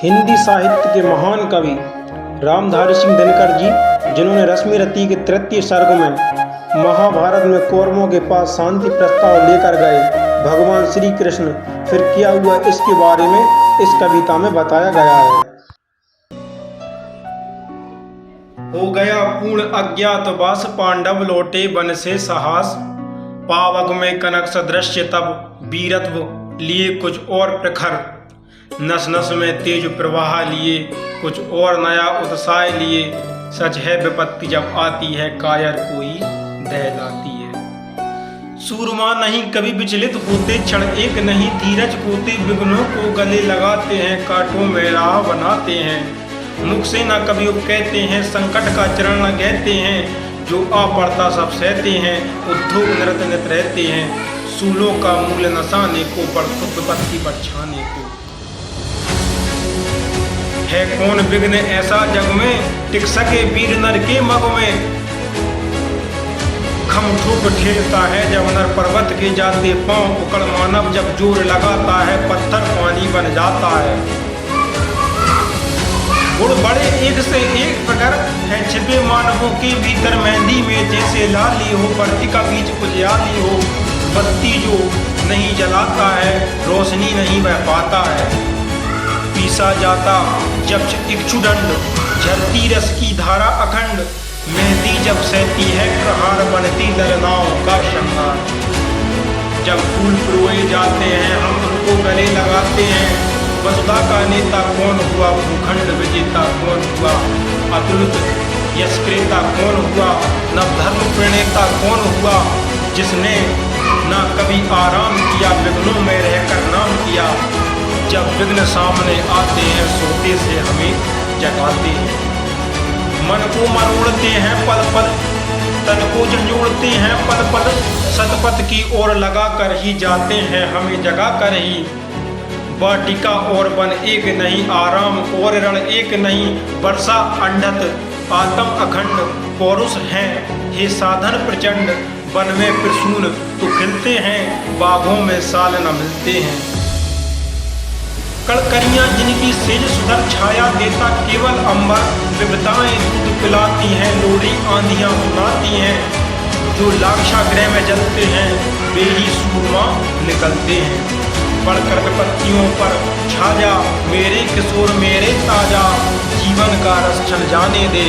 हिंदी साहित्य के महान कवि रामधारी सिंह दिनकर जी, जिन्होंने रश्मि रति के तृतीय सर्ग में महाभारत में कौरवों के पास शांति प्रस्ताव लेकर गए भगवान श्री कृष्ण फिर क्या हुआ, इसके बारे में इस कविता में बताया गया है। हो गया पूर्ण अज्ञातवास, पांडव लौटे वन से साहस, पावक में कनक सदृश्य तब वीरत्व लिए कुछ और प्रखर, नस नस में तेज प्रवाह लिए कुछ और नया उत्साह लिए, सच है विपत्ति जब आती है कायर कोई दहलाती है। सूरमा नहीं कभी विचलित होते, क्षण एक नहीं धीरज खोते, विघ्नों को गले लगाते हैं, कांटों में राह बनाते हैं, मुख से न कभी कहते हैं, संकट का चरण न कहते हैं, जो आ पड़ता सब सहते हैं, उद्योग नृत नित रहते हैं, सूलों का मूल नसाने को बढ़ विपत्ति बरछाने को। है कौन विघ्न ऐसा जग में, टिक सके वीर नर के मग में, खम ठोक ठेलता है जब नर पर्वत के जाते पांव, उकड़ मानव जब जोर लगाता है, पत्थर पानी बन जाता है। गुण बड़े एक से एक प्रकार है छिपे मानवों के भीतर, मेहंदी में जैसे लाली हो, बरती का बीच उजियाली हो, बत्ती जो नहीं जलाता है, रोशनी नहीं बह पाता है। पीसा जाता जब इक्षुदंड, झरती रस की धारा अखंड, मेहंदी जब सहती है प्रहार, बनती ललनाओं का श्रृंगार। जब फूल पुरोए जाते हैं हम उनको गले लगाते हैं, वसुधा का नेता कौन हुआ, भूखंड विजेता कौन हुआ, अतुलित यशक्रेता कौन हुआ, नवधर्म प्रणेता कौन हुआ, जिसने ना कभी आराम किया, विघ्नों में रहकर नाम किया। जब विघ्न सामने आते हैं सोते से हमें जगाते हैं, मन को मरोड़ते हैं पल पल, तन को झंझोड़ते हैं पल पल, सतपथ की ओर लगा कर ही जाते हैं हमें जगा कर ही। वाटिका और वन एक नहीं, आराम और रण एक नहीं, वर्षा अंडत आत्म अखंड, पौरुष हैं हे साधन प्रचंड, वन में प्रसून तो खिलते हैं, बागों में साल न मिलते हैं। कड़करियां जिनकी सेज सुधर छाया देता केवल अंबर, विविधताएं दूध पिलाती हैं, लोरी आंधियां सुनाती हैं, जो लाक्षागृह में जलते हैं वे ही सूरमा निकलते हैं। बढ़कर विपत्तियों पर छा जा मेरे किशोर मेरे ताजा, जीवन का रस चल जाने दे,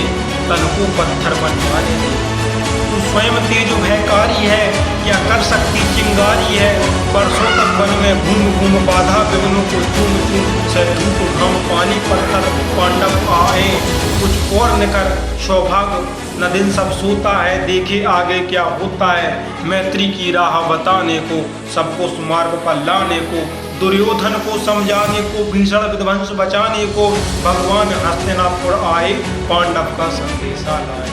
तन को पत्थर बन जाने दे। तू स्वयं तेज भयकारी है, क्या कर सकती चिंगारी है, वर्षों तक वन में घूम घूम बाधा विघ्नों को चूम चूम, सैधूप घम पानी पड़कर पांडव आए कुछ और निकर, सौभाग्य न दिन सब सोता है, देखे आगे क्या होता है, मैत्री की राह बताने को, सबको सुमार्ग पर लाने को, दुर्योधन को समझाने को, भीषण विध्वंस बचाने को, भगवान हस्तिनापुर आए पांडव का संदेशा लाए।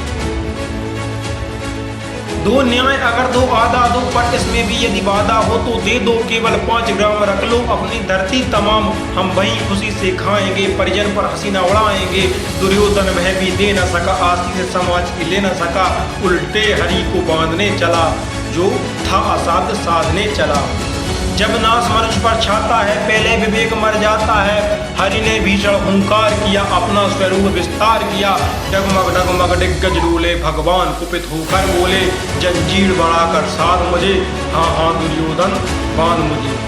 दो न्याय अगर दो आधा दो, पर इसमें भी यदि वादा हो तो दे दो, केवल 5 ग्राम रख लो अपनी धरती तमाम, हम वही खुशी से खाएंगे, परिजन पर हंसी न उड़ाएंगे। दुर्योधन वह भी दे न सका, आस्ती से समाज की ले न सका, उल्टे हरि को बांधने चला, जो था असाध्य साधने चला। जब नाश मनुष्य पर छाता है पहले विवेक मर जाता है, हरि ने भीषण हुंकार किया अपना स्वरूप विस्तार किया, डगमग डगमग दिग्गज डोले, भगवान कुपित होकर बोले, जंजीर बढ़ाकर साध मुझे, हाँ हाँ दुर्योधन बांध मुझे।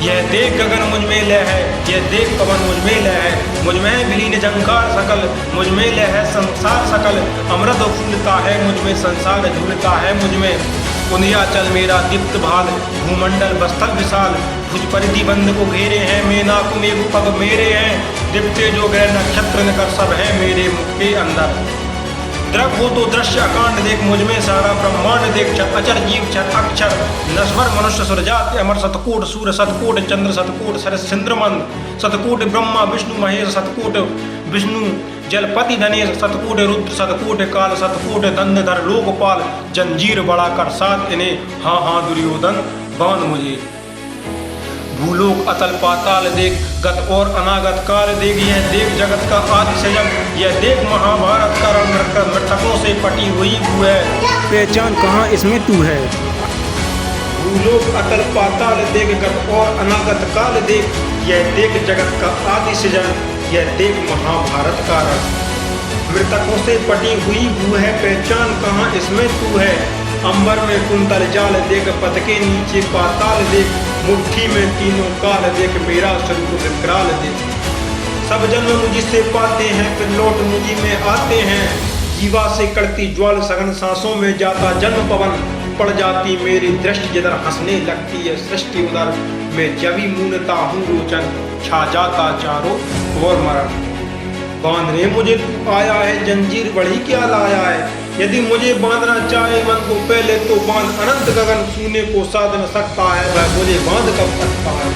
यह देख गगन मुझ में लय है, यह देख पवन मुझ में लय है, मुझ में विलीन जंकार सकल, मुझ में लय है संसार सकल, अमृत फूलता है मुझ में, संसार झूलता है मुझ में, पुनियाचल मेरा दीप्त भाल, भूमंडल बस्थल विशाल, भुज परिधि बंद को घेरे हैं, मेनाक मेघ पग मेरे हैं, दिप्ते जो ग्रह नक्षत्र निकर सब है मेरे मुख के अंदर। द्रव हो तो दृश्य अकांड देख, मुझ में सारा ब्रह्मांड देख, अचर जीव चर अक्षर, नश्वर मनुष्य सुरजात अमर, सतकोट सूर्य सतकोट चंद्र सतकोट सरस चंद्रमंद, सतकोट ब्रह्मा विष्णु महेश, सतकोट विष्णु जलपति धनेश, सतकोट रुद्र सतकोट काल, सतकोट दंडधर लोकपाल, जंजीर बढ़ाकर साथ इन्हें, हाँ हाँ दुर्योधन बांध मुझे। भूलोक अतल पाताल देख, गत और अनागत काल देख, यह देख जगत का आदि से जग, यह देख महाभारत का रण मृतकों से पटी हुई तू है, पहचान कहाँ इसमें तू है। भूलोक अतल पाताल देख, गत और अनागत काल देख, यह देख जगत का आदि सृजन, यह देख महाभारत का रण। मृतकों से पटी हुई वो है पहचान कहाँ इसमें तू है। अंबर में कुंतल जाल देख, पथ के नीचे पाताल देख, मुट्ठी में तीनों काल देख, मेरा स्वरूप विकराल देख। सब जन्म मुझसे पाते हैं फिर लौट मुझी में आते हैं। जीवा से कड़ती ज्वाल सघन सांसों में जाता जन्म पवन। पड़ जाती मेरी दृष्टि जिधर हंसने लगती है सृष्टि उधर। मैं जबी मूनता हूँ रोचन, छा जाता चारों और मरण। बांधने मुझे तू आया है, जंजीर बड़ी क्या लाया है। यदि मुझे बांधना चाहे मन को पहले तो बांध, अनंत गगन छूने को साध न सकता है वह मुझे बांध कब सकता है।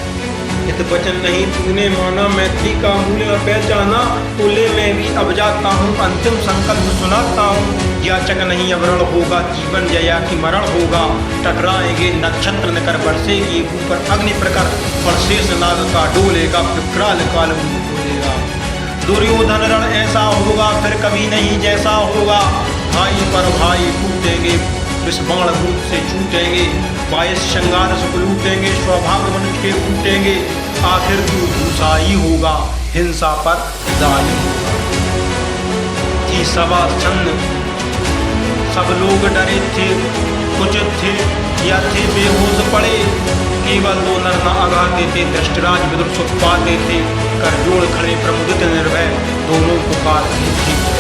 इत वचन नहीं तूने माना, मैत्री का मूल्य पहचाना, तो ले मैं भी अब जाता हूँ, अंतिम संकल्प सुनाता हूँ। याचक नहीं अवरण होगा जीवन, जया की मरण होगा। टकराएंगे नक्षत्र नकर, बरसेगी ऊपर अग्नि प्रकर, और शेष नाग का डोलेगा विकराल काल बोलेगा। दुर्योधन रण ऐसा होगा फिर कभी नहीं जैसा होगा। भाई पर भाई फूटेंगे, विषबाण रूप से छूटेंगे, 22 श्रृंगार सुख लूटेंगे, स्वभाव मनुष्य के फूटेंगे। आखिर तू भूसा ही होगा, हिंसा पर जालिम होगा। थी सभा छंद, सब लोग डरे थे, कुछ थे या थे बेहोश पड़े। केवल 2 नर न आघाते थे, धृष्टराज विदुर सुख पाते थे। कर जोड़ खड़े प्रमुदित निर्भय, दोनों पुकार थे।